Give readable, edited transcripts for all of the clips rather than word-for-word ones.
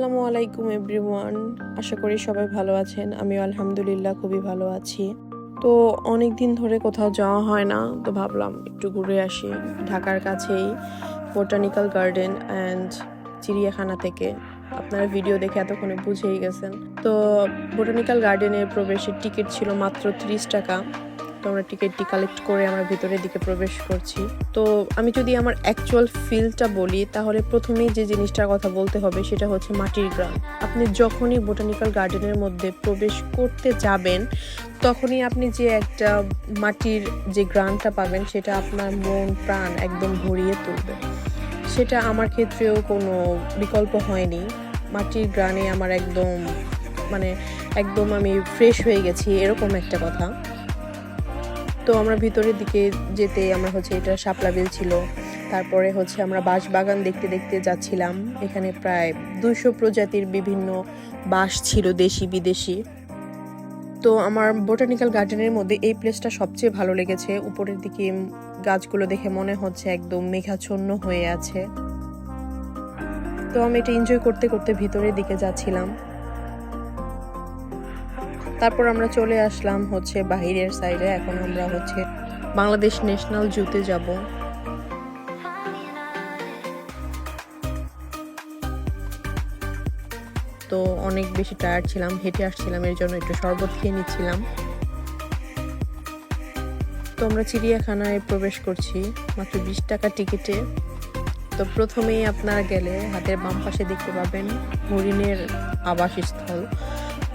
আসসালামু আলাইকুম এভরিওয়ান। আশা করি সবাই ভালো আছেন। আমি আলহামদুলিল্লাহ খুবই ভালো আছি। তো অনেক দিন ধরে কোথাও যাওয়া হয় না, তো ভাবলাম একটু ঘুরে আসি। ঢাকার কাছেই বোটানিক্যাল গার্ডেন অ্যান্ড চিড়িয়াখানা থেকে আপনারা ভিডিও দেখে এতক্ষণে বুঝেই গেছেন। তো বোটানিক্যাল গার্ডেনের প্রবেশের টিকিট ছিল মাত্র 30 টাকা। তো আমরা টিকিটটি কালেক্ট করে আমরা ভিতরের দিকে প্রবেশ করছি। তো আমি যদি আমার অ্যাকচুয়াল ফিলটা বলি, তাহলে প্রথমেই যে জিনিসটার কথা বলতে হবে সেটা হচ্ছে মাটির গ্রান। আপনি যখনই বোটানিক্যাল গার্ডেনের মধ্যে প্রবেশ করতে যাবেন, তখনই আপনি যে একটা মাটির যে গ্রানটা পাবেন, সেটা আপনার মন প্রাণ একদম ভরিয়ে তুলবে। সেটা আমার ক্ষেত্রেও কোনো বিকল্প হয়নি। মাটির গ্রানে আমার একদম আমি ফ্রেশ হয়ে গেছি, এরকম একটা কথা। তো আমরা ভিতরের দিকে যেতে এটা শাপলা বিল ছিল। তারপরে আমরা বাঁশবাগান দেখতে দেখতে যাচ্ছিলাম। এখানে প্রায় 200 প্রজাতির বিভিন্ন বাঁশ ছিল, দেশি বিদেশি। তো আমার বোটানিক্যাল গার্ডেনের মধ্যে এই প্লেসটা সবচেয়ে ভালো লেগেছে। উপরের দিকে গাছগুলো দেখে মনে হচ্ছে একদম মেঘাচ্ছন্ন হয়ে আছে। তো আমি এটা এনজয় করতে করতে ভিতরের দিকে যাচ্ছিলাম। তারপর আমরা চলে আসলাম বাহিরের সাইডে। এখন আমরা বাংলাদেশ ন্যাশনাল জুতে যাব। তো অনেক বেশি টায়ার্ড ছিলাম, হেঁটে আসছিলাম, এর জন্য একটু শরবত খেয়ে নিচ্ছিলাম। তো আমরা চিড়িয়াখানায় প্রবেশ করছি মাত্র 20 টাকা টিকিটে। তো প্রথমেই আপনারা গেলে হাতের বাম পাশে দেখতে পাবেন হরিণের আবাসস্থল।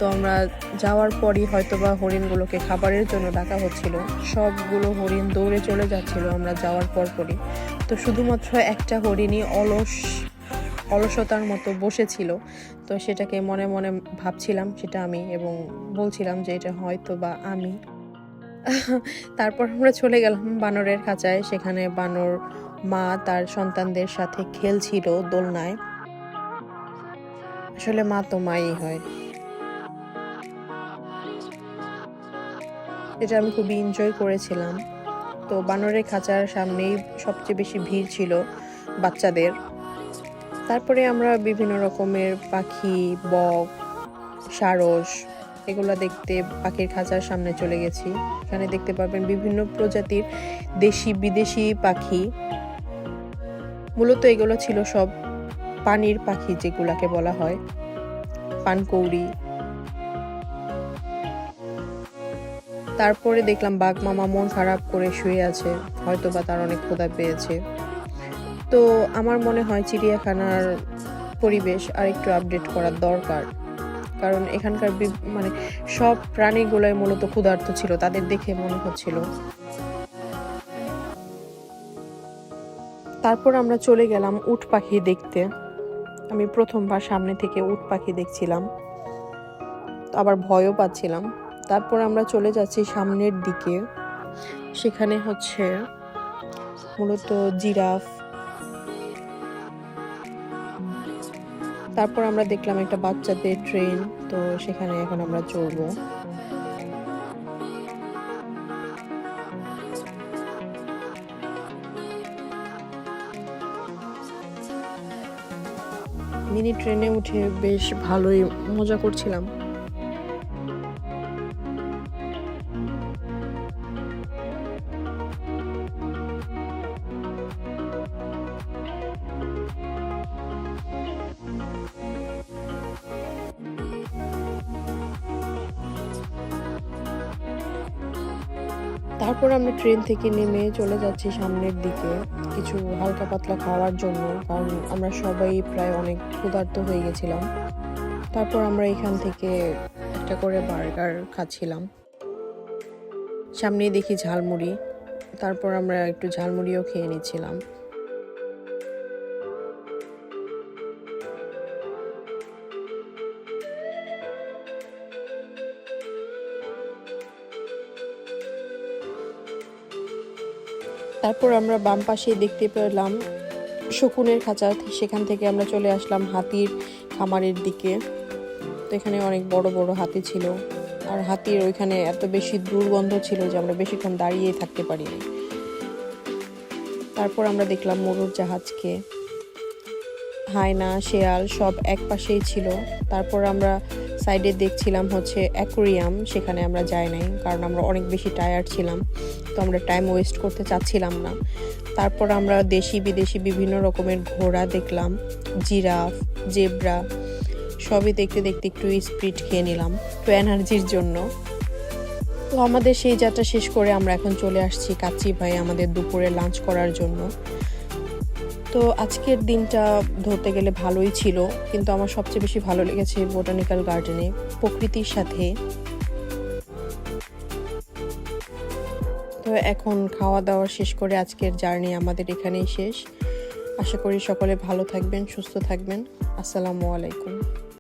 তো আমরা যাওয়ার পরই হয়তোবা হরিণগুলোকে খাবারের জন্য ডাকা হচ্ছিল। সবগুলো হরিণ দৌড়ে চলে যাচ্ছিল আমরা যাওয়ার পরপরই। তো শুধুমাত্র একটা হরিণই অলসতার মতো বসেছিল। তো সেটাকে মনে মনে ভাবছিলাম সেটা আমি, এবং বলছিলাম যে এটা হয়তো বা আমি। তারপর আমরা চলে গেলাম বানরের খাঁচায়। সেখানে বানর মা তার সন্তানদের সাথে খেলছিল দোলনায়। আসলে মা তো মাই হয়। এটা আমি খুবই এনজয় করেছিলাম। তো বানরের খাঁচার সামনেই সবচেয়ে বেশি ভিড় ছিল বাচ্চাদের। তারপরে আমরা বিভিন্ন রকমের পাখি, বক, সারস এগুলো দেখতে পাখির খাঁচার সামনে চলে গেছি। এখানে দেখতে পাবেন বিভিন্ন প্রজাতির দেশি বিদেশি পাখি। মূলত এগুলো ছিল সব পানির পাখি, যেগুলাকে বলা হয় পানকৌড়ি। তারপরে দেখলাম বাঘ মামা মন খারাপ করে শুয়ে আছে, হয়তো বা তার অনেক ক্ষুধা পেয়েছে। তো আমার মনে হয় চিড়িয়াখানার পরিবেশ আর একটু আপডেট করার দরকার, কারণ এখানকার সব প্রাণীগুলোই মূলত ক্ষুধার্ত ছিল, তাদের দেখে মনে হচ্ছিল। তারপর আমরা চলে গেলাম উট পাখি দেখতে। আমি প্রথমবার সামনে থেকে উট পাখি দেখছিলাম, আবার ভয়ও পাচ্ছিলাম। তারপর আমরা চলে যাচ্ছি সামনের দিকে। সেখানে মূলত জিরাফ। তারপর আমরা দেখলাম একটা বাচ্চাদের ট্রেন। তো সেখানে এখন আমরা চড়বো। মিনি ট্রেনে উঠে বেশ ভালোই মজা করছিলাম। তারপর আমরা ট্রেন থেকে নেমে চলে যাচ্ছি সামনের দিকে কিছু হালকা পাতলা খাওয়ার জন্য, কারণ আমরা সবাই প্রায় অনেক ক্ষুধার্ত হয়ে গেছিলাম। তারপর আমরা এখান থেকে একটা করে বার্গার খাচ্ছিলাম। সামনেই দেখি ঝালমুড়ি। তারপর আমরা একটু ঝালমুড়িও খেয়ে নিচ্ছিলাম। তারপর আমরা বাম পাশে দেখতে পেলাম শকুনের খাঁচা। সেখান থেকে আমরা চলে আসলাম হাতির খামারের দিকে। তো এখানে অনেক বড় বড় হাতি ছিল, আর হাতির ওইখানে এত বেশি দুর্গন্ধ ছিল যে আমরা বেশিক্ষণ দাঁড়িয়ে থাকতে পারিনি। তারপর আমরা দেখলাম মরুর জাহাজকে। হায়না, শেয়াল সব এক পাশেই ছিল। তারপর আমরা সাইডে দেখছিলাম হচ্ছে অ্যাকোরিয়াম, সেখানে আমরা যাই নাই কারণ আমরা অনেক বেশি টায়ার্ড ছিলাম, তো আমরা টাইম ওয়েস্ট করতে চাচ্ছিলাম না। তারপর আমরা দেশি বিদেশি বিভিন্ন রকমের ঘোড়া দেখলাম, জিরাফ, জেব্রা, সবই দেখতে দেখতে একটু স্প্রিট খেয়ে নিলাম একটু এনার্জির জন্য। তো আমাদের সেই যাত্রা শেষ করে আমরা এখন চলে আসছি কাচ্চি ভাই আমাদের দুপুরে লাঞ্চ করার জন্য। তো আজকের দিনটা ধরতে গেলে ভালোই ছিল, কিন্তু আমার সবচেয়ে বেশি ভালো লেগেছে বোটানিক্যাল গার্ডেনে প্রকৃতির সাথে। তো এখন খাওয়া দাওয়া শেষ করে আজকের জার্নি আমাদের এখানেই শেষ। আশা করি সকলে ভালো থাকবেন, সুস্থ থাকবেন। আসসালামু আলাইকুম।